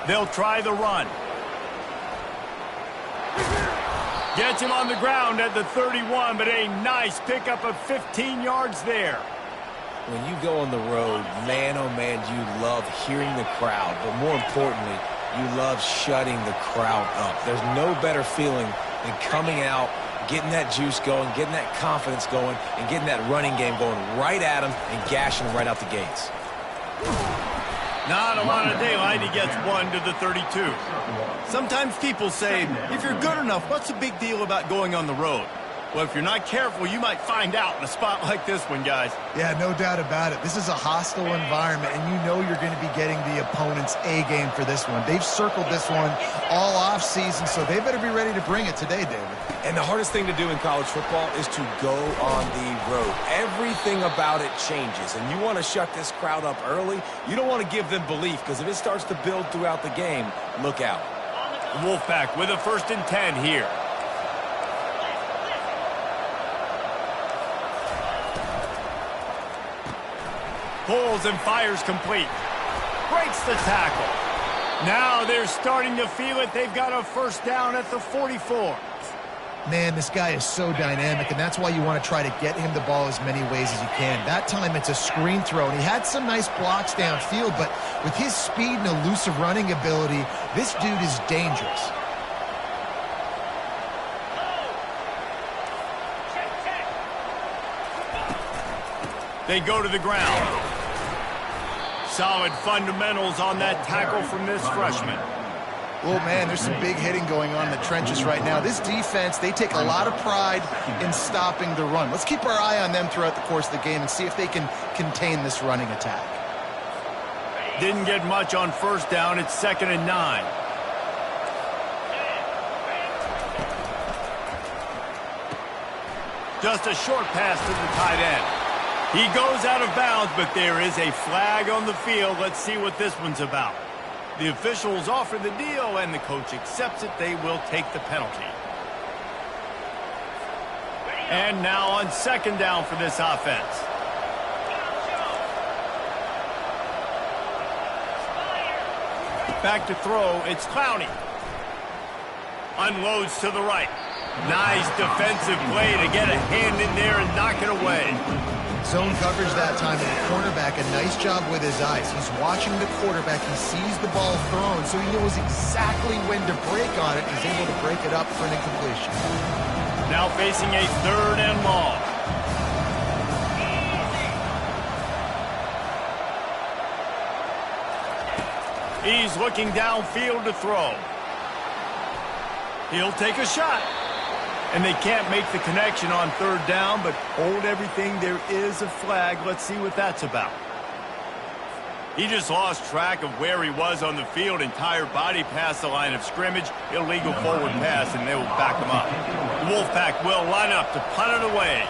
They'll try the run. Gets him on the ground at the 31, but a nice pickup of 15 yards there. When you go on the road, man, oh man, you love hearing the crowd. But more importantly, you love shutting the crowd up. There's no better feeling than coming out, getting that juice going, getting that confidence going, and getting that running game going right at them and gashing them right out the gates. Not a lot of daylight. He gets 1 to the 32. Sometimes people say, if you're good enough, what's the big deal about going on the road? Well, if you're not careful, you might find out in a spot like this one, guys. Yeah, no doubt about it. This is a hostile environment, and you know you're going to be getting the opponent's A-game for this one. They've circled this one all off-season, so they better be ready to bring it today, David. And the hardest thing to do in college football is to go on the road. Everything about it changes, and you want to shut this crowd up early. You don't want to give them belief, because if it starts to build throughout the game, look out. The Wolfpack with a 1st and 10 here. Pulls and fires complete. Breaks the tackle. Now they're starting to feel it. They've got a 1st down at the 44. Man, this guy is so dynamic, and that's why you want to try to get him the ball as many ways as you can. That time it's a screen throw, and he had some nice blocks downfield, but with his speed and elusive running ability, this dude is dangerous. They go to the ground. Solid fundamentals on that tackle from this freshman. Oh, man, there's some big hitting going on in the trenches right now. This defense, they take a lot of pride in stopping the run. Let's keep our eye on them throughout the course of the game and see if they can contain this running attack. Didn't get much on 1st down. It's 2nd and 9. Just a short pass to the tight end. He goes out of bounds, but there is a flag on the field. Let's see what this one's about. The officials offer the deal, and the coach accepts it. They will take the penalty. And now on 2nd down for this offense. Back to throw. It's Clowney. Unloads to the right. Nice defensive play to get a hand in there and knock it away. Zone coverage that time, and the cornerback, a nice job with his eyes. He's watching the quarterback. He sees the ball thrown, so he knows exactly when to break on it. He's able to break it up for an incompletion. Now facing a 3rd and long. He's looking downfield to throw. He'll take a shot. And they can't make the connection on 3rd down, but hold everything. There is a flag. Let's see what that's about. He just lost track of where he was on the field. Entire body past the line of scrimmage. Illegal forward pass, and they will back him up. The Wolfpack will line up to punt it away.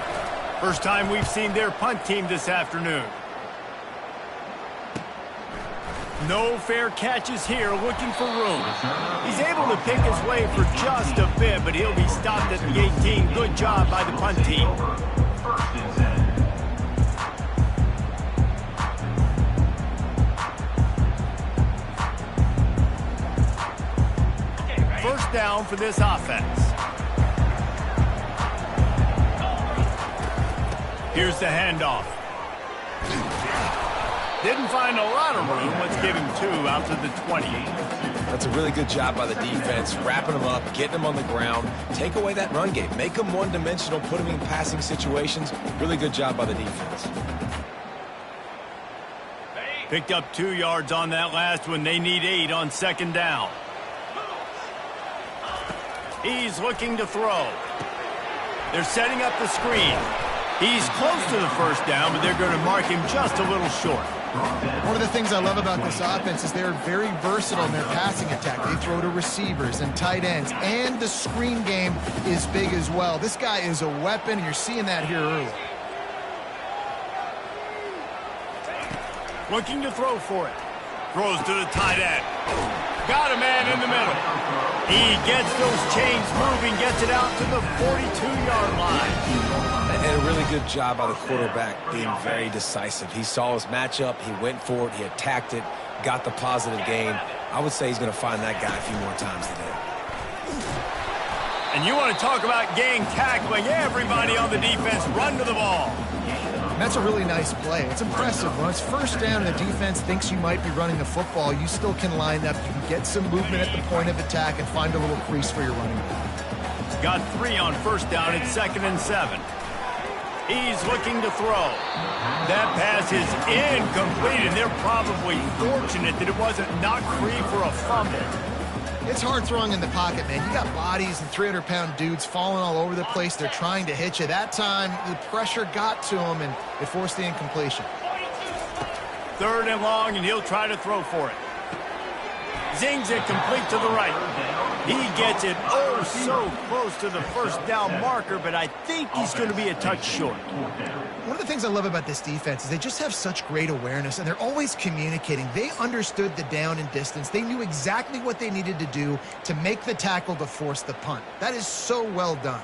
First time we've seen their punt team this afternoon. No fair catches here, looking for room. He's able to pick his way for just a bit, but he'll be stopped at the 18. Good job by the punt team. First down for this offense. Here's the handoff. Didn't find a lot of room. Let's give him 2 out to the 20. That's a really good job by the defense, wrapping them up, getting them on the ground. Take away that run game. Make them one-dimensional, put them in passing situations. Really good job by the defense. Picked up 2 yards on that last one. They need 8 on 2nd down. He's looking to throw. They're setting up the screen. He's close to the 1st down, but they're going to mark him just a little short. One of the things I love about this offense is they're very versatile in their passing attack. They throw to receivers and tight ends, and the screen game is big as well. This guy is a weapon, and you're seeing that here early. Looking to throw for it. Throws to the tight end. Got a man in the middle. He gets those chains moving, gets it out to the 42-yard line. And a really good job by the quarterback being very decisive. He saw his matchup, he went for it, he attacked it, got the positive gain. I would say he's going to find that guy a few more times today. And you want to talk about gang tackling. Everybody on the defense run to the ball. And that's a really nice play. It's impressive. When it's first down and the defense thinks you might be running the football, you still can line up. You can get some movement at the point of attack and find a little crease for your running back. Got 3 on first down. It's 2nd and 7. He's looking to throw. That pass is incomplete, and they're probably fortunate that it wasn't knocked free for a fumble. It's hard throwing in the pocket, man. You got bodies and 300-pound dudes falling all over the place. They're trying to hit you. That time, the pressure got to him, and it forced the incompletion. 3rd and long, and he'll try to throw for it. Zings it complete to the right. He gets it oh so close to the first down marker, but I think he's going to be a touch short. One of the things I love about this defense is they just have such great awareness, and they're always communicating. They understood the down and distance. They knew exactly what they needed to do to make the tackle to force the punt. That is so well done.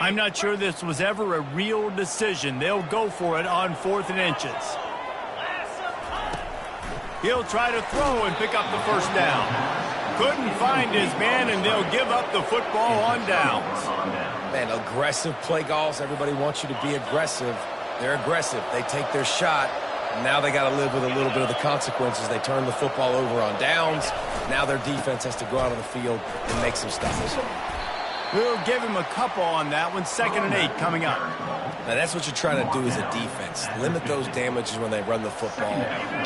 I'm not sure this was ever a real decision. They'll go for it on 4th and inches. He'll try to throw and pick up the first down. Couldn't find his man, and they'll give up the football on downs. Man, aggressive play calls. Everybody wants you to be aggressive. They're aggressive. They take their shot. Now they got to live with a little bit of the consequences. They turn the football over on downs. Now their defense has to go out on the field and make some stops. We'll give him a couple on that one. 2nd and 8 coming up. Now, that's what you're trying to do as a defense. Limit those damages when they run the football.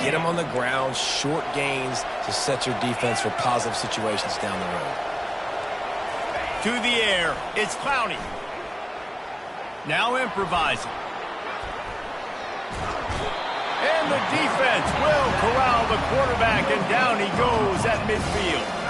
Get them on the ground, short gains to set your defense for positive situations down the road. To the air, it's Clowney. Now improvising. And the defense will corral the quarterback, and down he goes at midfield.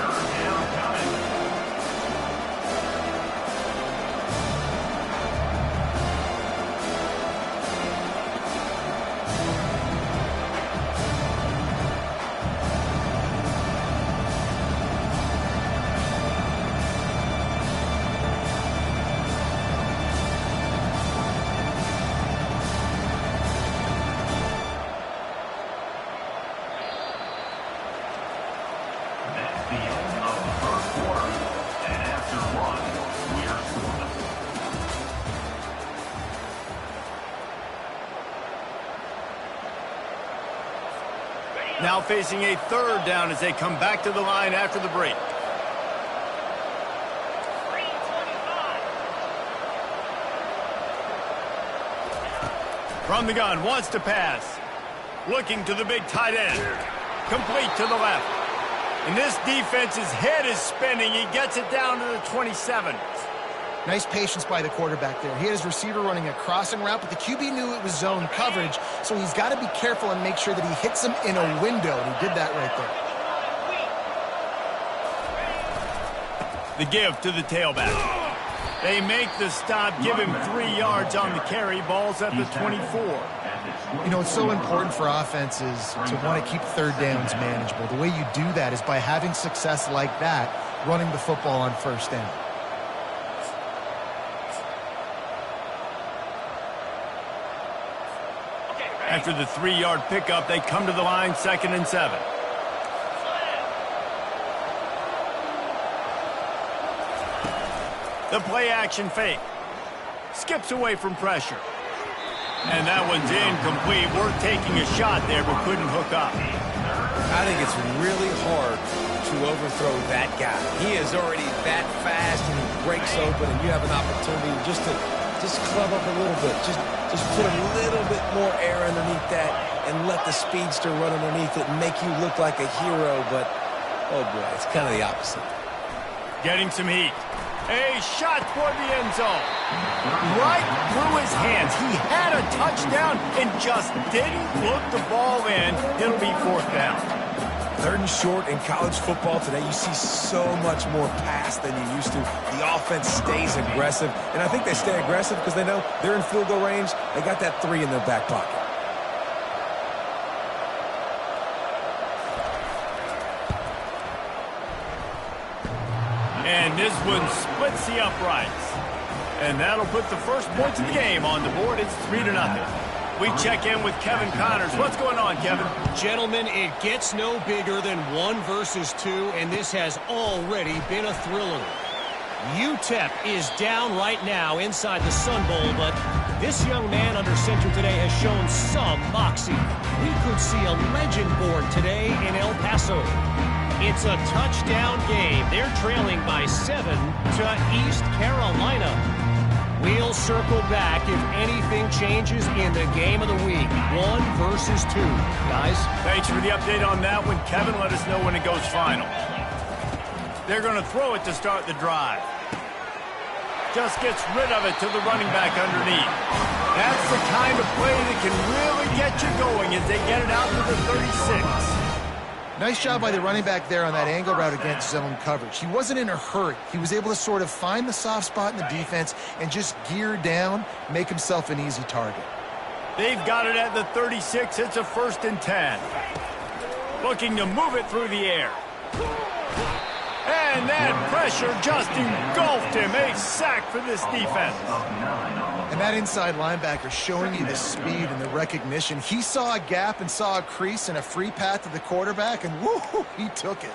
Now facing a 3rd down as they come back to the line after the break. From the gun, wants to pass. Looking to the big tight end. Complete to the left. And this defense's head is spinning. He gets it down to the 27. Nice patience by the quarterback there. He had his receiver running a crossing route, but the QB knew it was zone coverage, so he's got to be careful and make sure that he hits him in a window, and he did that right The there. give to the tailback. They make the stop, give him 3 yards on the carry. Ball's at the 24. You know, it's so important for offenses to want to keep 3rd downs manageable. The way you do that is by having success like that, running the football on 1st down. After the 3-yard pickup, they come to the line, 2nd and 7. The play-action fake. Skips away from pressure. And that one's incomplete. Worth taking a shot there, but couldn't hook up. I think it's really hard to overthrow that guy. He is already that fast, and he breaks open, and you have an opportunity just to club up a little bit. Just put a little bit more air underneath that and let the speedster run underneath it and make you look like a hero, but, oh boy, it's kind of the opposite. Getting some heat. A shot toward the end zone. Right through his hands. He had a touchdown and just didn't look the ball in. It'll be 4th down. 3rd and short in college football today, you see so much more pass than you used to. The offense stays aggressive, and I think they stay aggressive because they know they're in field goal range. They got that 3 in their back pocket. And this one splits the uprights. And that'll put the first points of the game on the board. It's 3-0. We check in with Kevin Connors. What's going on, Kevin? Gentlemen, it gets no bigger than 1 versus 2, and this has already been a thriller. UTEP is down right now inside the Sun Bowl, but this young man under center today has shown some moxie. We could see a legend born today in El Paso. It's a touchdown game. They're trailing by 7 to East Carolina. We'll circle back if anything changes in the game of the week. 1 versus 2. Guys? Thanks for the update on that one, Kevin. Let us know when it goes final. They're going to throw it to start the drive. Just gets rid of it to the running back underneath. That's the kind of play that can really get you going as they get it out to the 36. Nice job by the running back there on that angle route against zone coverage. He wasn't in a hurry. He was able to sort of find the soft spot in the defense and just gear down, make himself an easy target. They've got it at the 36. It's a 1st and 10. Looking to move it through the air. And that pressure just engulfed him. A sack for this defense. And that inside linebacker showing you the speed and the recognition. He saw a gap and saw a crease and a free path to the quarterback, and woo, he took it.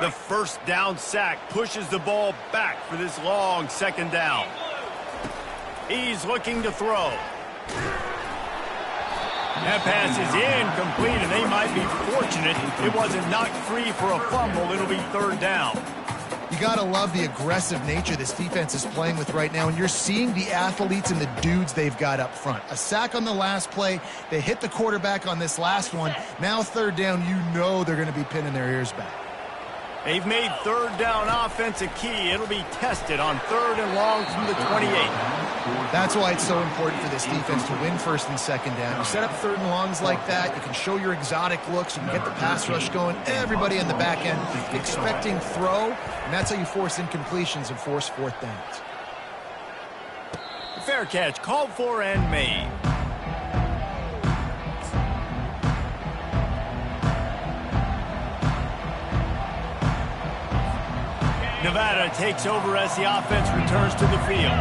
The first down sack pushes the ball back for this long 2nd down. He's looking to throw. That pass is incomplete, and they might be fortunate it wasn't knocked free for a fumble. It'll be 3rd down. You got to love the aggressive nature this defense is playing with right now, and you're seeing the athletes and the dudes they've got up front. A sack on the last play. They hit the quarterback on this last one. Now 3rd down, you know they're going to be pinning their ears back. They've made 3rd down offense a key. It'll be tested on 3rd and long from the 28. That's why it's so important for this defense to win 1st and 2nd down. You set up 3rd and longs like that, you can show your exotic looks, you can get the pass rush going, everybody on the back end expecting throw, and that's how you force incompletions and force 4th downs. Fair catch, called for and made. Nevada takes over as the offense returns to the field.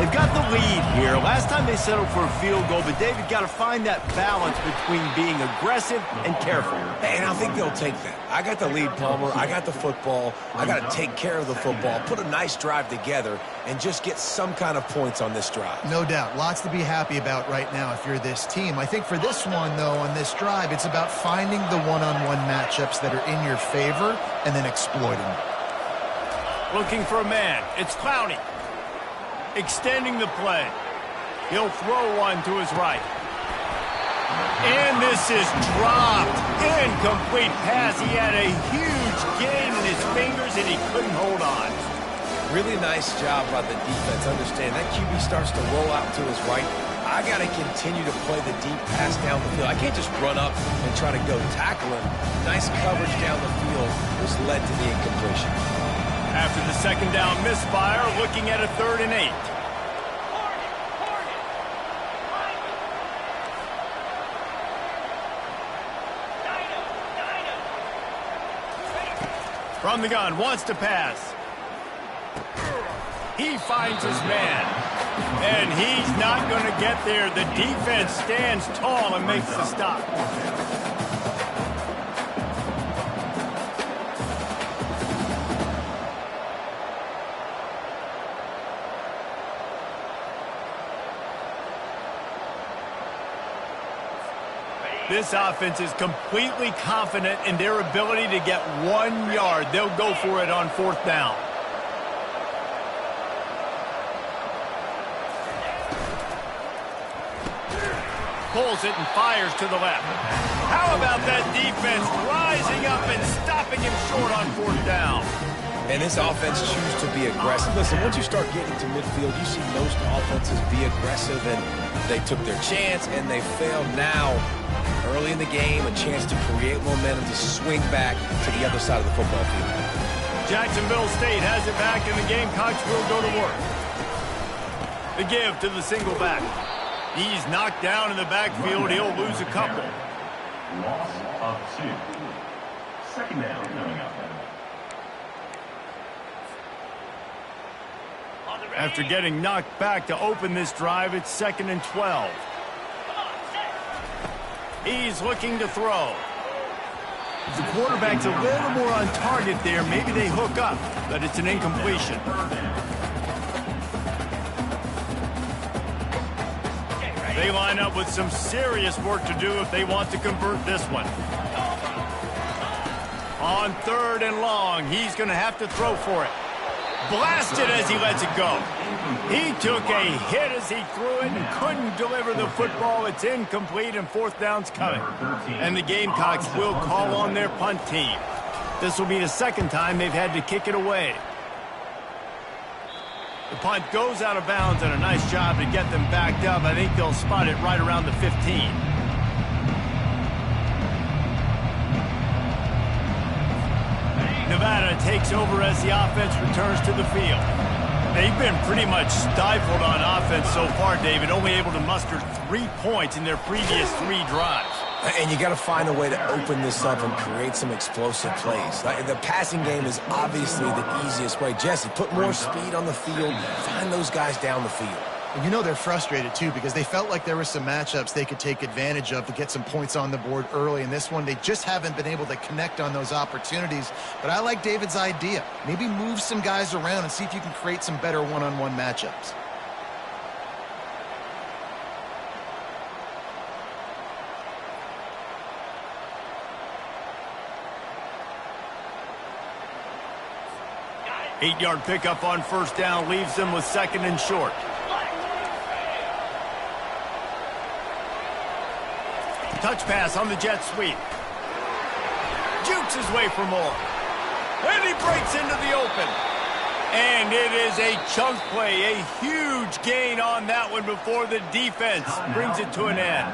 They've got the lead here. Last time they settled for a field goal, but David got to find that balance between being aggressive and careful. And I think they'll take that. I got the lead, Palmer. I got the football. I got to take care of the football, put a nice drive together, and just get some kind of points on this drive. No doubt. Lots to be happy about right now if you're this team. I think for this one, though, on this drive, it's about finding the one-on-one matchups that are in your favor and then exploiting them. Looking for a man. It's Clowney. Extending the play. He'll throw one to his right. And this is dropped. Incomplete pass. He had a huge gain in his fingers, and he couldn't hold on. Really nice job by the defense. Understand, that QB starts to roll out to his right. I got to continue to play the deep pass down the field. I can't just run up and try to go tackle him. Nice coverage down the field was led to the incompletion. After the 2nd down misfire, looking at a 3rd and 8. From the gun, wants to pass. He finds his man. And he's not going to get there. The defense stands tall and makes the stop. This offense is completely confident in their ability to get 1 yard. They'll go for it on 4th down. Pulls it and fires to the left. How about that defense rising up and stopping him short on 4th down? And this offense chooses to be aggressive. Listen, once you start getting to midfield, you see most offenses be aggressive, and they took their chance, and they failed. Now, early in the game, a chance to create momentum, to swing back to the other side of the football field. Jacksonville State has it back, and the Gamecocks will go to work. The give to the single back. He's knocked down in the backfield. He'll lose a couple. Loss of 2. Second down coming up. After getting knocked back to open this drive, it's 2nd and 12. He's looking to throw. The quarterback's a little more on target there. Maybe they hook up, but it's an incompletion. They line up with some serious work to do if they want to convert this one. On 3rd and long, he's going to have to throw for it. Blasted as he lets it go. He took a hit as he threw it and couldn't deliver the football. It's incomplete and 4th down's coming. And the Gamecocks will call on their punt team. This will be the 2nd time they've had to kick it away. The punt goes out of bounds, and a nice job to get them backed up. I think they'll spot it right around the 15. Nevada takes over as the offense returns to the field. They've been pretty much stifled on offense so far, David, only able to muster 3 points in their previous 3 drives. And you got to find a way to open this up and create some explosive plays. The passing game is obviously the easiest way. Jesse, put more speed on the field, find those guys down the field. And you know they're frustrated, too, because they felt like there were some matchups they could take advantage of to get some points on the board early. In this one, they just haven't been able to connect on those opportunities. But I like David's idea. Maybe move some guys around and see if you can create some better one-on-one matchups. Eight-yard pickup on 1st down leaves them with 2nd and short. Touch pass on the jet sweep. Jukes his way for more. And he breaks into the open. And it is a chunk play, a huge gain on that one before the defense brings it to an end.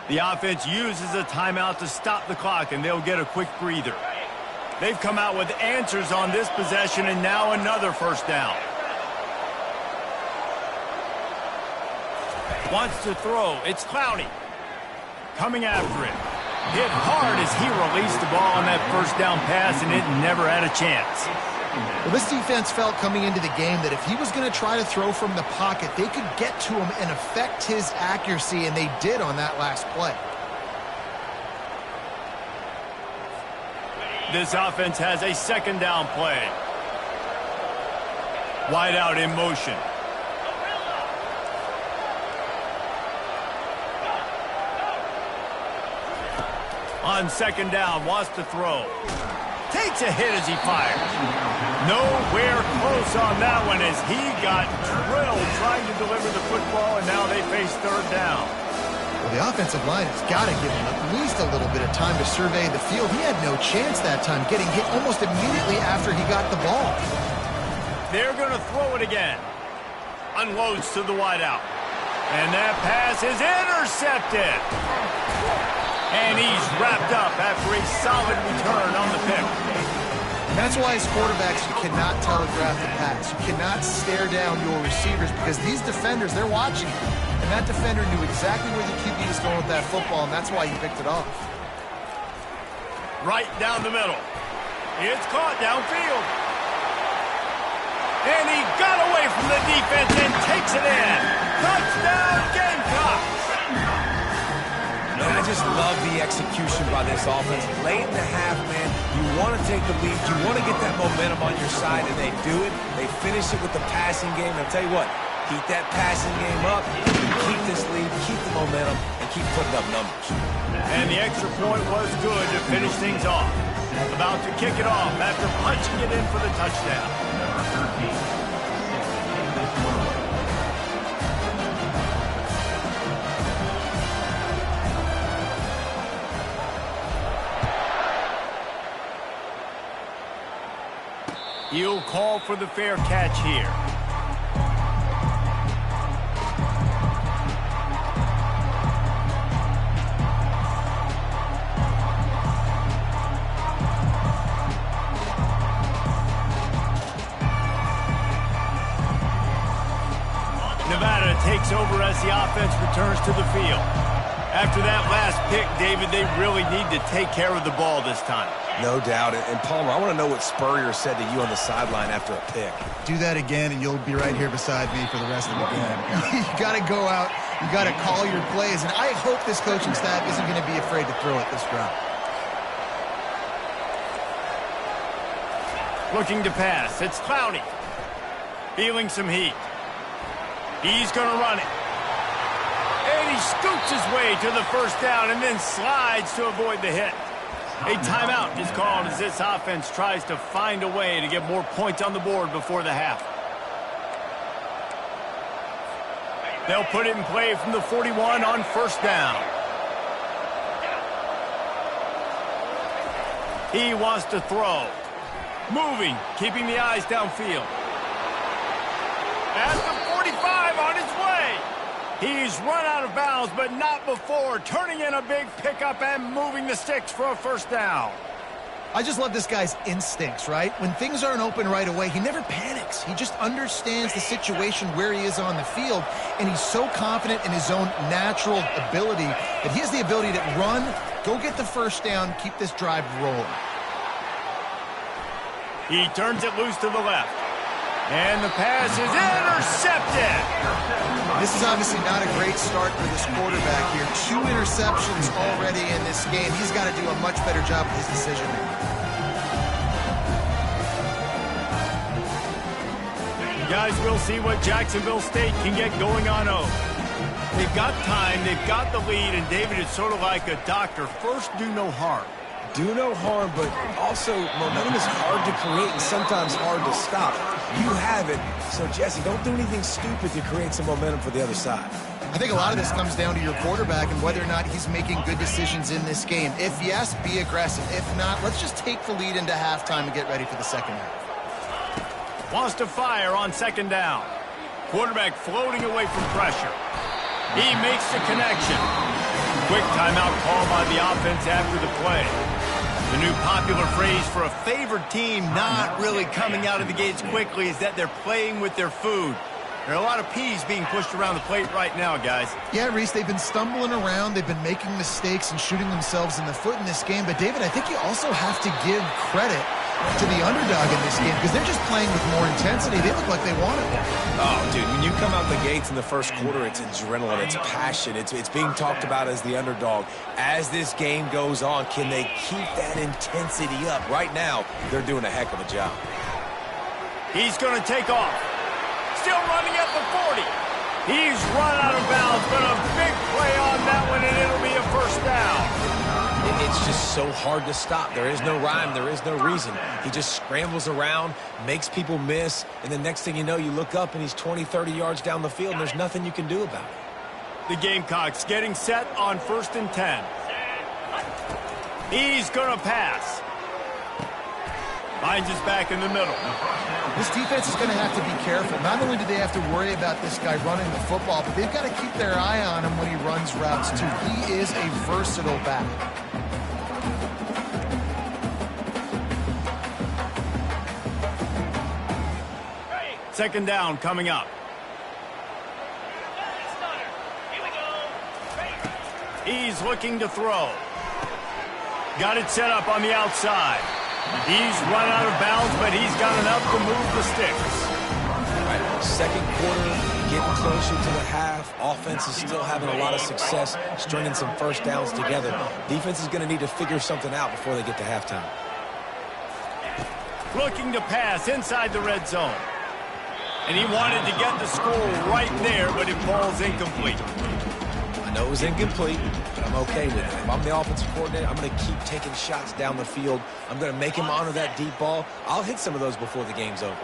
The offense uses a timeout to stop the clock, and they'll get a quick breather. They've come out with answers on this possession, and now another 1st down. Wants to throw. It's Clowney. Coming after it. Hit hard as he released the ball on that 1st down pass, and it never had a chance. Well, this defense felt coming into the game that if he was going to try to throw from the pocket, they could get to him and affect his accuracy, and they did on that last play. This offense has a 2nd down play. Wide out in motion. On 2nd down, wants to throw. Takes a hit as he fires. Nowhere close on that one as he got drilled trying to deliver the football, and now they face 3rd down. Well, the offensive line has got to give him at least a little bit of time to survey the field. He had no chance that time, getting hit almost immediately after he got the ball. They're going to throw it again. Unloads to the wideout. And that pass is intercepted. And he's wrapped up after a solid return on the pick. And that's why as quarterbacks, you cannot telegraph the pass. You cannot stare down your receivers because these defenders, they're watching you. And that defender knew exactly where the QB was going with that football, and that's why he picked it off. Right down the middle. It's caught downfield. And he got away from the defense and takes it in. Touchdown, Gamecocks! And I just love the execution by this offense. Late in the half, man, you want to take the lead. You want to get that momentum on your side, and they do it. They finish it with the passing game. I'll tell you what, keep that passing game up, keep this lead, keep the momentum, and keep putting up numbers. And the extra point was good to finish things off. About to kick it off after punching it in for the touchdown. He'll call for the fair catch here. Nevada takes over as the offense returns to the field. After that last pick, David, they really need to take care of the ball this time. No doubt. And Palmer, I want to know what Spurrier said to you on the sideline after a pick. Do that again, and you'll be right here beside me for the rest of the game. You got to go out. You got to call your plays. And I hope this coaching staff isn't going to be afraid to throw it this drive. Looking to pass. It's Clowney. Feeling some heat. He's going to run it. And he scoots his way to the first down and then slides to avoid the hit. A timeout is called as this offense tries to find a way to get more points on the board before the half. They'll put it in play from the 41 on first down. He wants to throw. Moving, keeping the eyes downfield. At the 45 on his way. He's run out of bounds, but not before turning in a big pickup and moving the sticks for a first down. I just love this guy's instincts, right? When things aren't open right away, he never panics. He just understands the situation where he is on the field, and he's so confident in his own natural ability that he has the ability to run, go get the first down, keep this drive rolling. He turns it loose to the left. And the pass is intercepted. This is obviously not a great start for this quarterback here. 2 interceptions already in this game. He's got to do a much better job with his decision making. Guys, we'll see what Jacksonville State can get going on over. They've got time, they've got the lead, and David, it's sort of like a doctor. First, do no harm. Do no harm, but also momentum is hard to create and sometimes hard to stop. You have it, so Jesse, don't do anything stupid to create some momentum for the other side. I think a lot of this comes down to your quarterback and whether or not he's making good decisions in this game. If yes, be aggressive. If not, let's just take the lead into halftime and get ready for the second half. Wants to fire on second down. Quarterback floating away from pressure. He makes the connection. Quick timeout call by the offense after the play. The new popular phrase for a favored team not really coming out of the gates quickly is that they're playing with their food. There are a lot of peas being pushed around the plate right now, guys. Yeah, Reese, they've been stumbling around. They've been making mistakes and shooting themselves in the foot in this game. But, David, I think you also have to give credit to the underdog in this game because they're just playing with more intensity. They look like they want it. Oh, dude, when you come out the gates in the first quarter, it's adrenaline, it's passion, it's being talked about as the underdog. As this game goes on, can they keep that intensity up? Right now, they're doing a heck of a job. He's going to take off. Still running at the 40. He's run out of bounds, but a big play on that one, and it'll be a first down. It's just so hard to stop. There is no rhyme. There is no reason. He just scrambles around, makes people miss, and the next thing you know, you look up and he's 20, 30 yards down the field, and there's nothing you can do about it. The Gamecocks getting set on 1st and 10. He's going to pass. Finds his back in the middle. This defense is going to have to be careful. Not only do they have to worry about this guy running the football, but they've got to keep their eye on him when he runs routes, too. He is a versatile back. Second down coming up. He's looking to throw. Got it set up on the outside. He's run out of bounds, but he's got enough to move the sticks. All right, second quarter, getting closer to the half. Offense is still having a lot of success, stringing some first downs together. Defense is going to need to figure something out before they get to halftime. Looking to pass inside the red zone. And he wanted to get the score right there, but it falls incomplete. I know it was incomplete, but I'm okay with it. If I'm the offensive coordinator, I'm going to keep taking shots down the field. I'm going to make him honor that deep ball. I'll hit some of those before the game's over.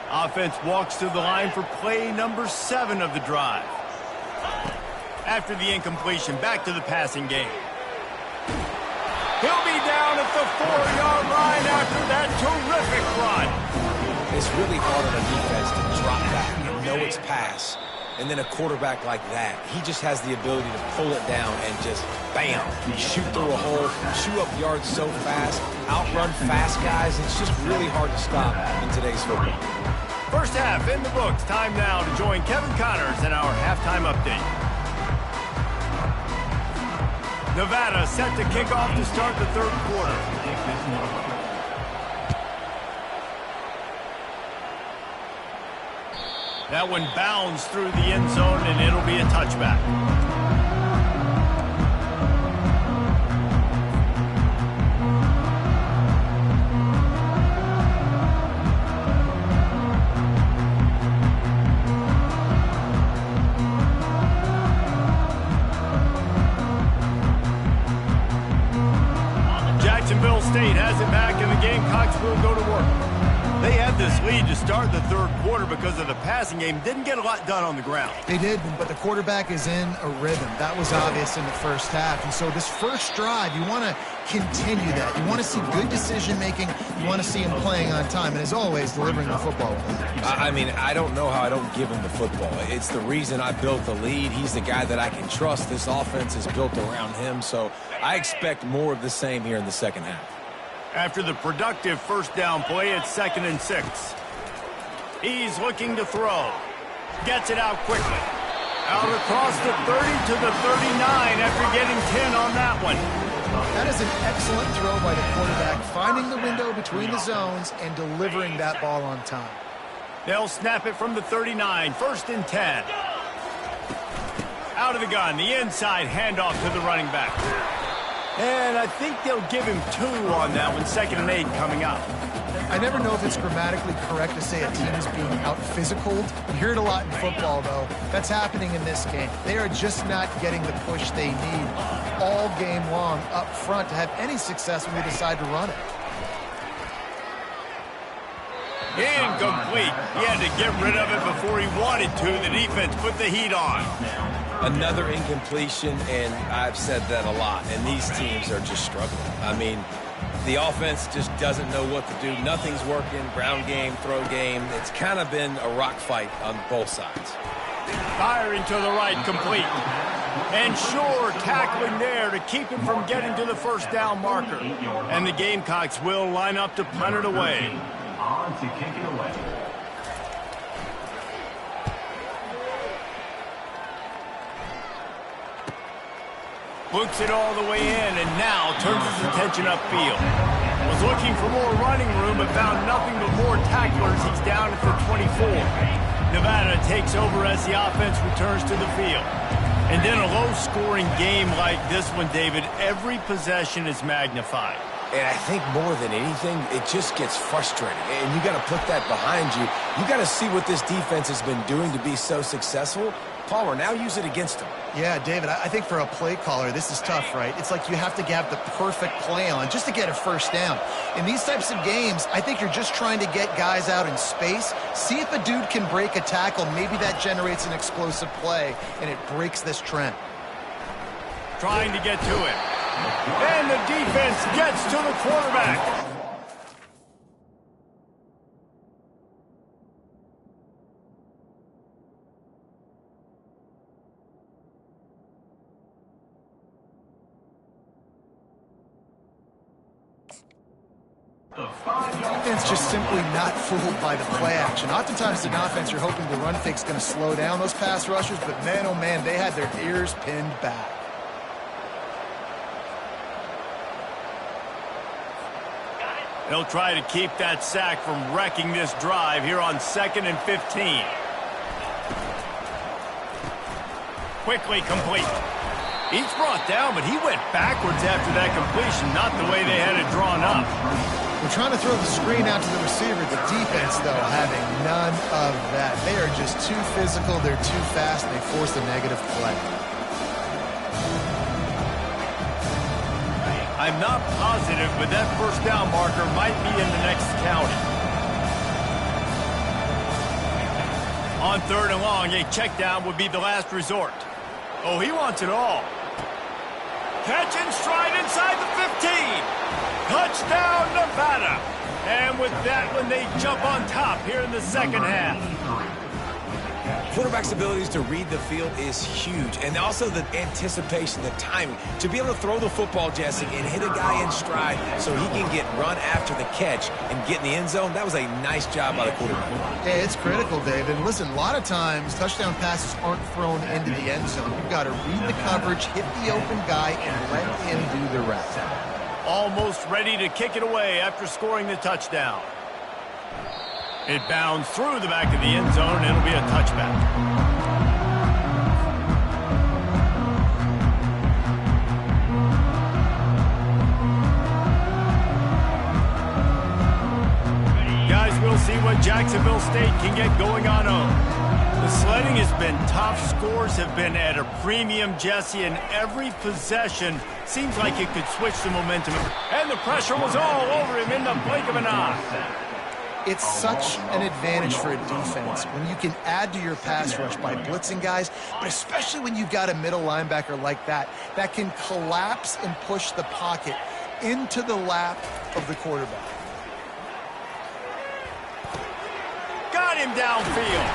Offense walks to the line for play number 7 of the drive. After the incompletion, back to the passing game. He'll be down at the 4-yard line after that terrific run. It's really hard on a defense to drop back and know it's pass. And then a quarterback like that, he just has the ability to pull it down and just, bam, shoot through a hole, chew up yards so fast, outrun fast guys. It's just really hard to stop in today's football. First half in the books. Time now to join Kevin Connors in our halftime update. Nevada set to kick off to start the third quarter. That one bounds through the end zone, and it'll be a touchback. Jacksonville State has it back, and the Gamecocks will go to work. They had this lead to start the third quarter because of the passing game. Didn't get a lot done on the ground. They did, but the quarterback is in a rhythm. That was obvious in the first half. And so this first drive, you want to continue that. You want to see good decision-making. You want to see him playing on time. And as always, delivering the football. I mean, I don't know how I don't give him the football. It's the reason I built the lead. He's the guy that I can trust. This offense is built around him. So I expect more of the same here in the second half. After the productive first down play, it's 2nd and 6. He's looking to throw. Gets it out quickly. Out across the 30 to the 39 after getting 10 on that one. That is an excellent throw by the quarterback, finding the window between the zones and delivering that ball on time. They'll snap it from the 39, 1st and 10. Out of the gun, the inside handoff to the running back. And I think they'll give him 2 on that one, 2nd and 8 coming up. I never know if it's grammatically correct to say a team is being out-physicaled. You hear it a lot in football, though. That's happening in this game. They are just not getting the push they need all game long up front to have any success when they decide to run it. Incomplete. He had to get rid of it before he wanted to. The defense put the heat on. Another incompletion, and I've said that a lot, and these teams are just struggling. I mean, the offense just doesn't know what to do. Nothing's working. Ground game, throw game. It's kind of been a rock fight on both sides. Firing to the right, complete. And sure, tackling there to keep him from getting to the first down marker. And the Gamecocks will line up to punt it away. On to kick it away. Books it all the way in, and now turns his attention upfield. Was looking for more running room, but found nothing but more tacklers. He's down at the 24. Nevada takes over as the offense returns to the field. And then a low-scoring game like this one, David, every possession is magnified. And I think more than anything, it just gets frustrating. And you got to put that behind you. You got to see what this defense has been doing to be so successful. Palmer, now use it against him. Yeah, David, I think for a play caller, this is tough, right? It's like you have to have the perfect play on just to get a first down. In these types of games, I think you're just trying to get guys out in space, see if a dude can break a tackle. Maybe that generates an explosive play, and it breaks this trend. Trying to get to it. And the defense gets to the quarterback. Defense just simply not fooled by the play action. Oftentimes, in offense, you're hoping the run fake's going to slow down those pass rushers, but man, oh man, they had their ears pinned back. They'll try to keep that sack from wrecking this drive here on 2nd and 15. Quickly complete. He's brought down, but he went backwards after that completion, not the way they had it drawn up. We're trying to throw the screen out to the receiver. The defense, though, having none of that. They are just too physical. They're too fast. They force a negative play. I'm not positive, but that first down marker might be in the next county. On 3rd and long, a check down would be the last resort. Oh, he wants it all. Catch and stride inside the 15. Touchdown, Nevada. And with that one, they jump on top here in the second half. quarterback's abilities to read the field is huge. And also the anticipation, the timing. To be able to throw the football, Jesse, and hit a guy in stride so he can get run after the catch and get in the end zone, that was a nice job by the quarterback. Yeah, it's critical, Dave. And listen, a lot of times touchdown passes aren't thrown into the end zone. You've got to read the coverage, hit the open guy, and let him do the rest. Almost ready to kick it away after scoring the touchdown. It bounds through the back of the end zone, and it'll be a touchback. Guys, we'll see what Jacksonville State can get going on home. The sledding has been tough. Scores have been at a premium, Jesse, and every possession seems like it could switch the momentum. And the pressure was all over him in the blink of an eye. It's such an advantage for a defense when you can add to your pass rush by blitzing guys, but especially when you've got a middle linebacker like that can collapse and push the pocket into the lap of the quarterback. Got him downfield.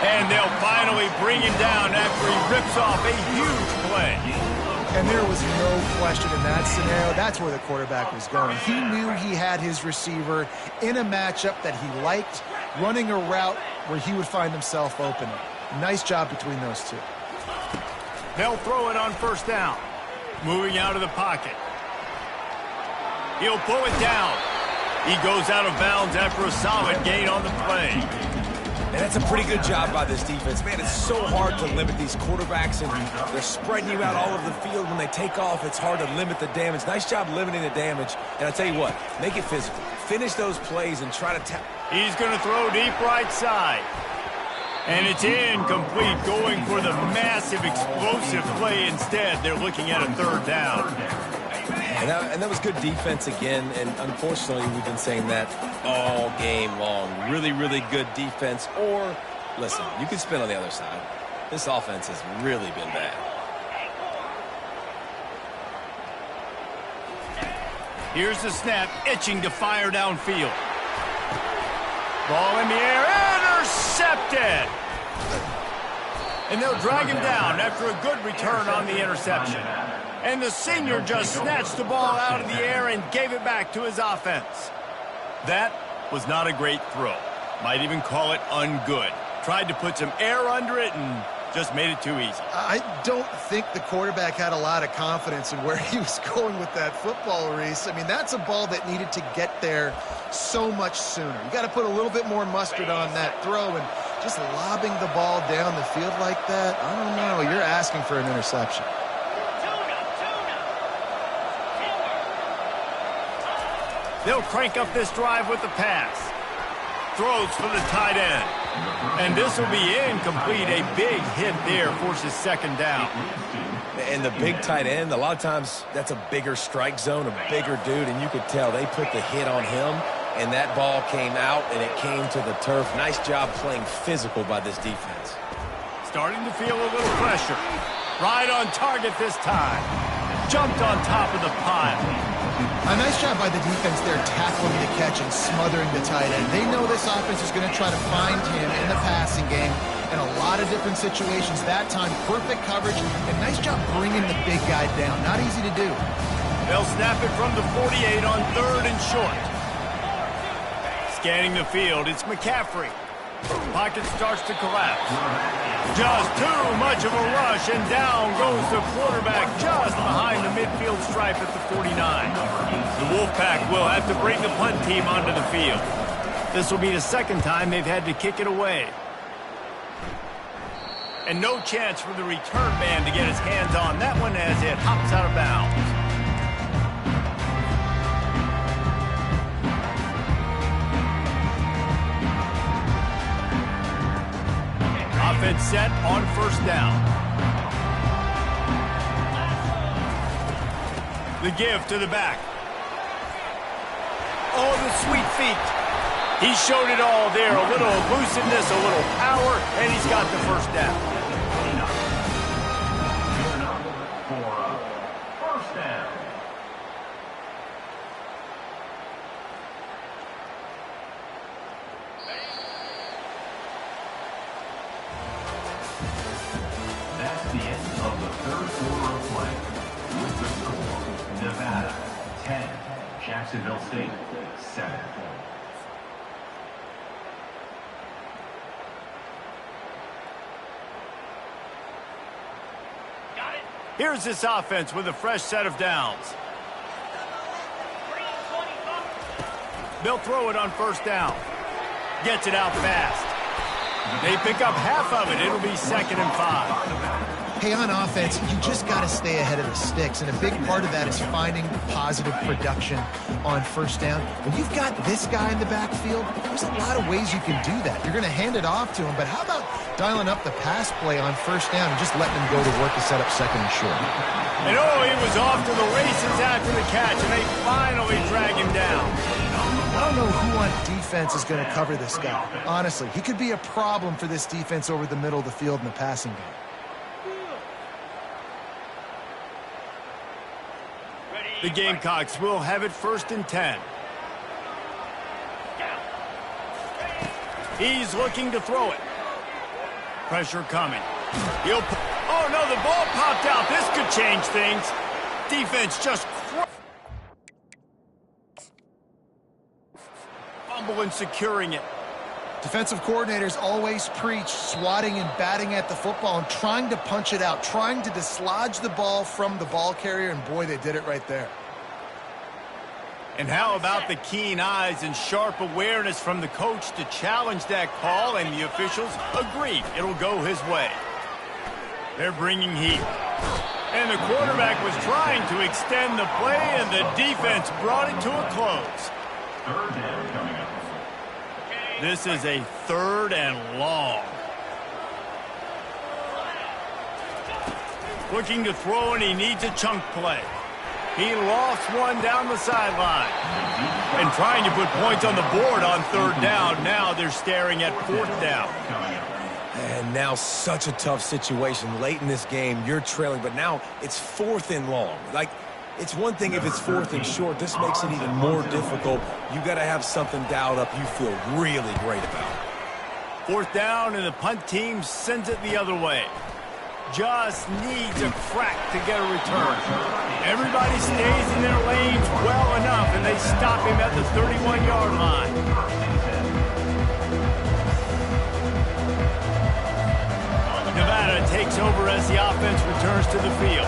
And they'll finally bring him down after he rips off a huge play. And there was no question in that scenario. That's where the quarterback was going. He knew he had his receiver in a matchup that he liked, running a route where he would find himself open. Nice job between those two. They'll throw it on first down. Moving out of the pocket. He'll pull it down. He goes out of bounds after a solid gain on the play. And that's a pretty good job by this defense. Man, it's so hard to limit these quarterbacks, and they're spreading you out all over the field. When they take off, it's hard to limit the damage. Nice job limiting the damage. And I'll tell you what, make it physical. Finish those plays and try to tap. He's going to throw deep right side. And it's incomplete, going for the massive explosive play instead. They're looking at a third down. And that was good defense again, and unfortunately we've been saying that all game long. Really, really good defense. Or, listen, you can spin on the other side. This offense has really been bad. Here's the snap, itching to fire downfield. Ball in the air, intercepted! And they'll drag him down after a good return on the interception. And the senior just snatched the ball out of the air and gave it back to his offense. That was not a great throw. Might even call it ungood. Tried to put some air under it and just made it too easy. I don't think the quarterback had a lot of confidence in where he was going with that football, Reese. I mean, that's a ball that needed to get there so much sooner. You got to put a little bit more mustard on that throw, and just lobbing the ball down the field like that, I don't know. You're asking for an interception. They'll crank up this drive with the pass. Throws for the tight end. And this will be incomplete. A big hit there forces second down. And the big tight end, a lot of times that's a bigger strike zone, a bigger dude, and you could tell they put the hit on him, and that ball came out, and it came to the turf. Nice job playing physical by this defense. Starting to feel a little pressure. Right on target this time. Jumped on top of the pile. A nice job by the defense there, tackling the catch and smothering the tight end. They know this offense is going to try to find him in the passing game in a lot of different situations. That time, perfect coverage, and nice job bringing the big guy down. Not easy to do. They'll snap it from the 48 on third and short. Scanning the field, it's McCaffrey. Pocket starts to collapse. Just too much of a rush, and down goes the quarterback just behind the midfield stripe at the 49. The Wolfpack will have to bring the punt team onto the field. This will be the second time they've had to kick it away. And no chance for the return man to get his hands on that one as it hops out of bounds. Offense set on first down. The give to the back. Oh, the sweet feet. He showed it all there. A little elusiveness, a little power, and he's got the first down. First down. the end of the third quarter of play. With the score, Nevada 10, Jacksonville State 7. Here's this offense with a fresh set of downs. They'll throw it on first down. Gets it out fast. They pick up half of it. It'll be 2nd and 5. Hey, on offense, you just got to stay ahead of the sticks, and a big part of that is finding positive production on first down. When you've got this guy in the backfield, there's a lot of ways you can do that. You're going to hand it off to him, but how about dialing up the pass play on first down and just letting him go to work to set up 2nd and short? And oh, he was off to the races after the catch, and they finally drag him down. I don't know who on defense is going to cover this guy. Honestly, he could be a problem for this defense over the middle of the field in the passing game. The Gamecocks will have it 1st and 10. He's looking to throw it. Pressure coming. Oh, no, the ball popped out. This could change things. Defense just fumbling, securing it. Defensive coordinators always preach swatting and batting at the football and trying to punch it out, trying to dislodge the ball from the ball carrier, and boy, they did it right there. And how about the keen eyes and sharp awareness from the coach to challenge that call, and the officials agree it'll go his way. They're bringing heat. And the quarterback was trying to extend the play, and the defense brought it to a close. 3rd down coming up. This is a 3rd and long. Looking to throw, and he needs a chunk play. He lost one down the sideline. And trying to put points on the board on 3rd down. Now they're staring at 4th down. And now such a tough situation. Late in this game, you're trailing, but now it's 4th and long. Like, it's one thing if it's 4th and short. This makes it even more difficult. You got to have something dialed up you feel really great about. 4th down, and the punt team sends it the other way. Just needs a crack to get a return. Everybody stays in their lanes well enough, and they stop him at the 31-yard line. Nevada takes over as the offense returns to the field.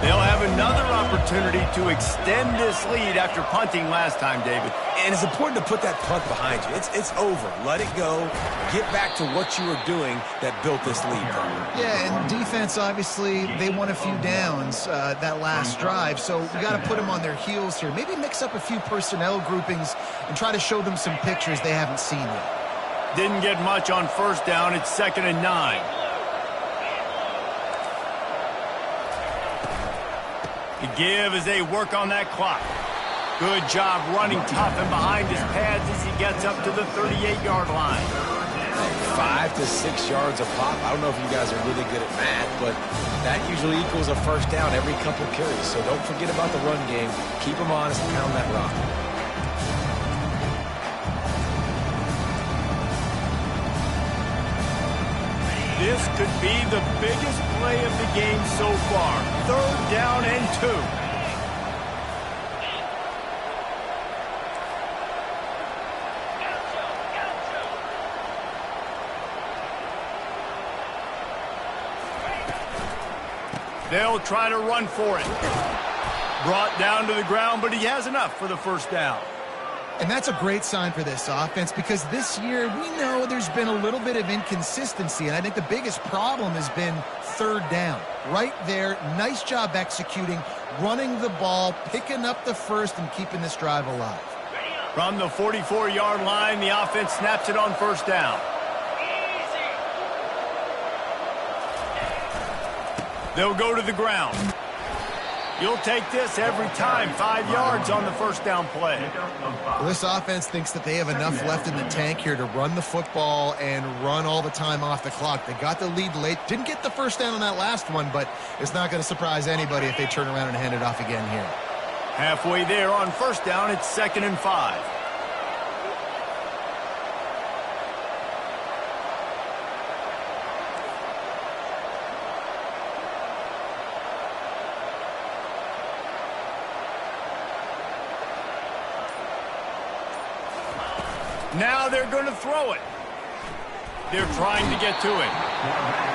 They'll have another opportunity to extend this lead after punting last time, David. And it's important to put that punt behind you. It's over. Let it go. Get back to what you were doing that built this lead. Yeah, and defense, obviously, they won a few downs that last drive, so we got to put them on their heels here. Maybe mix up a few personnel groupings and try to show them some pictures they haven't seen yet. Didn't get much on 1st down. It's 2nd and 9. The give as they work on that clock. Good job running tough and behind his pads as he gets up to the 38-yard line. 5 to 6 yards a pop. I don't know if you guys are really good at math, but that usually equals a 1st down every couple carries. So don't forget about the run game. Keep them honest and pound that rock. This could be the biggest play of the game so far. 3rd down and 2. They'll try to run for it. Brought down to the ground, but he has enough for the 1st down. And that's a great sign for this offense, because this year we know there's been a little bit of inconsistency, and I think the biggest problem has been 3rd down. Right there, nice job executing, running the ball, picking up the 1st, and keeping this drive alive. From the 44-yard line, the offense snaps it on 1st down. They'll go to the ground. You'll take this every time. 5 yards on the 1st down play. Well, this offense thinks that they have enough left in the tank here to run the football and run all the time off the clock. They got the lead late. Didn't get the 1st down on that last one, but it's not going to surprise anybody if they turn around and hand it off again here. Halfway there on 1st down, it's 2nd and 5. Now they're going to throw it. They're trying to get to it.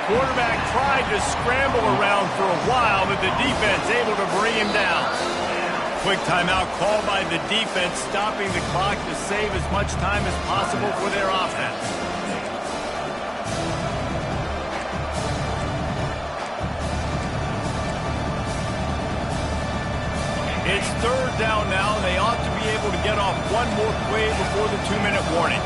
Quarterback tried to scramble around for a while, but the defense able to bring him down. Quick timeout called by the defense, stopping the clock to save as much time as possible for their offense. It's third down now, and they ought to be able to get off one more play before the 2-minute warning.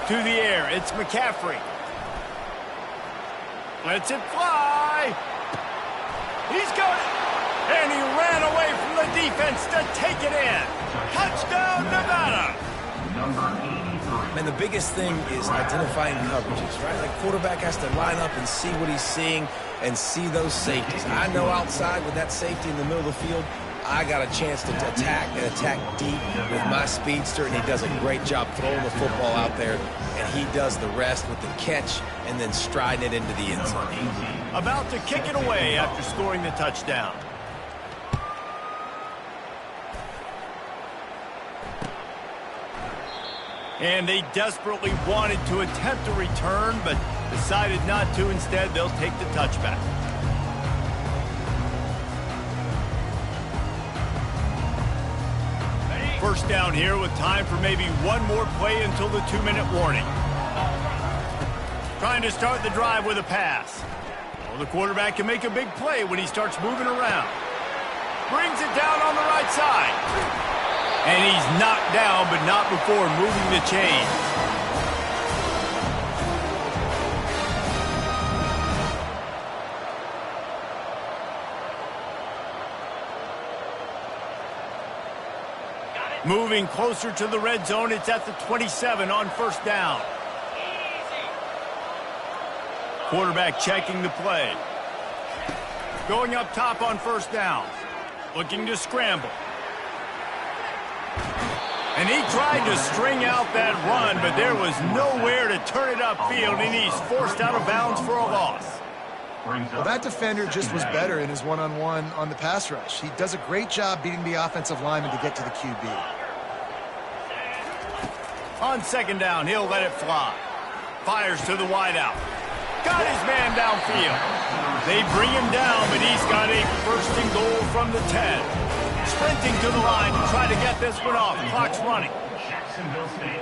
To the air, it's McCaffrey. Lets it fly. He's got it. And he ran away from the defense to take it in. Touchdown, Nevada. Number 83. And the biggest thing is identifying coverages, right? Like quarterback has to line up and see what he's seeing and see those safeties. I know outside with that safety in the middle of the field, I got a chance to attack and attack deep with my speedster, and he does a great job throwing the football out there, and he does the rest with the catch and then striding it into the end zone. About to kick it away after scoring the touchdown. And they desperately wanted to attempt a return, but decided not to. Instead, they'll take the touchback. First down here with time for maybe one more play until the 2-minute warning. Trying to start the drive with a pass. Well, the quarterback can make a big play when he starts moving around. Brings it down on the right side. And he's knocked down, but not before moving the chains. Moving closer to the red zone, it's at the 27 on first down. Quarterback checking the play. Going up top on first down. Looking to scramble. And he tried to string out that run, but there was nowhere to turn it upfield, and he's forced out of bounds for a loss. Well, that defender just was better in his one-on-one on the pass rush. He does a great job beating the offensive lineman to get to the QB. On second down, he'll let it fly. Fires to the wideout. Got his man downfield. They bring him down, but he's got a first and goal from the 10. Sprinting to the line to try to get this one off. Clock's running. Jacksonville State.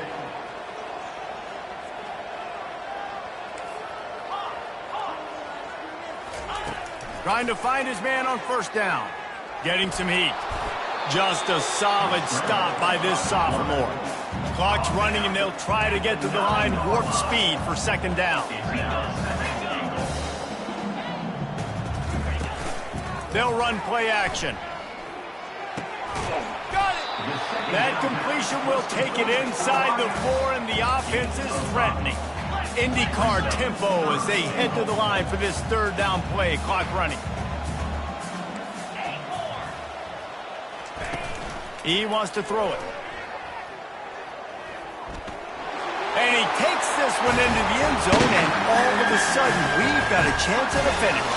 Trying to find his man on first down. Getting some heat. Just a solid stop by this sophomore. Clock's running, and they'll try to get to the line warp speed for second down. They'll run play action. Got it! That completion will take it inside the 4, and the offense is threatening. IndyCar tempo as they head to the line for this third down play. Clock running. He wants to throw it. And he takes this one into the end zone, and all of a sudden, we've got a chance at a finish.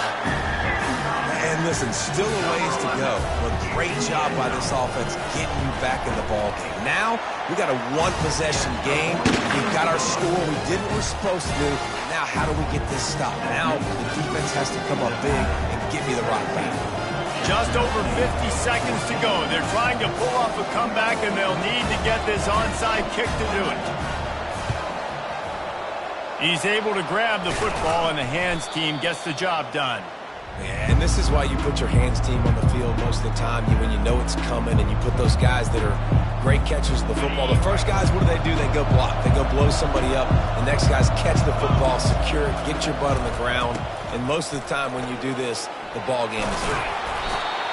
And listen, still a ways to go. But great job by this offense getting you back in the ball game. Now, we got a one-possession game. We've got our score. We did what we're supposed to do. Now, how do we get this stop? Now, the defense has to come up big and give me the rock back. Just over 50 seconds to go. They're trying to pull off a comeback, and they'll need to get this onside kick to do it. He's able to grab the football, and the hands team gets the job done. Yeah, and this is why you put your hands team on the field most of the time when you know it's coming, and you put those guys that are great catchers of the football. The first guys, what do? They go block. They go blow somebody up. The next guys catch the football, secure it, get your butt on the ground. And most of the time when you do this, the ball game is over.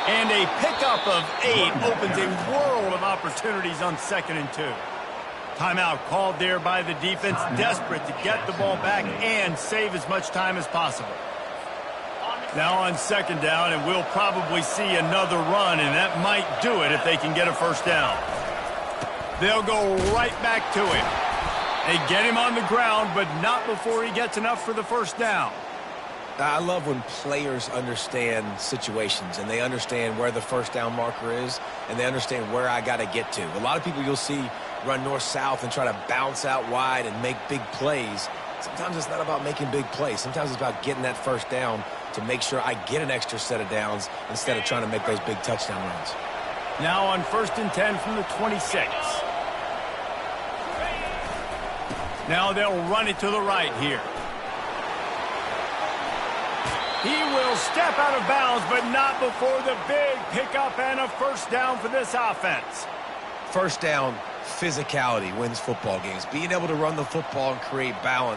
And a pickup of 8 opens a world of opportunities on 2nd and 2. Timeout called there by the defense, desperate to get the ball back and save as much time as possible. Now on second down, and we'll probably see another run, and that might do it if they can get a first down. They'll go right back to him. They get him on the ground, but not before he gets enough for the first down. I love when players understand situations and they understand where the first down marker is and they understand where I got to get to. A lot of people you'll see run north-south and try to bounce out wide and make big plays. Sometimes it's not about making big plays. Sometimes it's about getting that first down to make sure I get an extra set of downs instead of trying to make those big touchdown runs. Now on 1st and 10 from the 26. Now they'll run it to the right here. He will step out of bounds, but not before the big pickup and a first down for this offense. First down, physicality wins football games. Being able to run the football and create balance.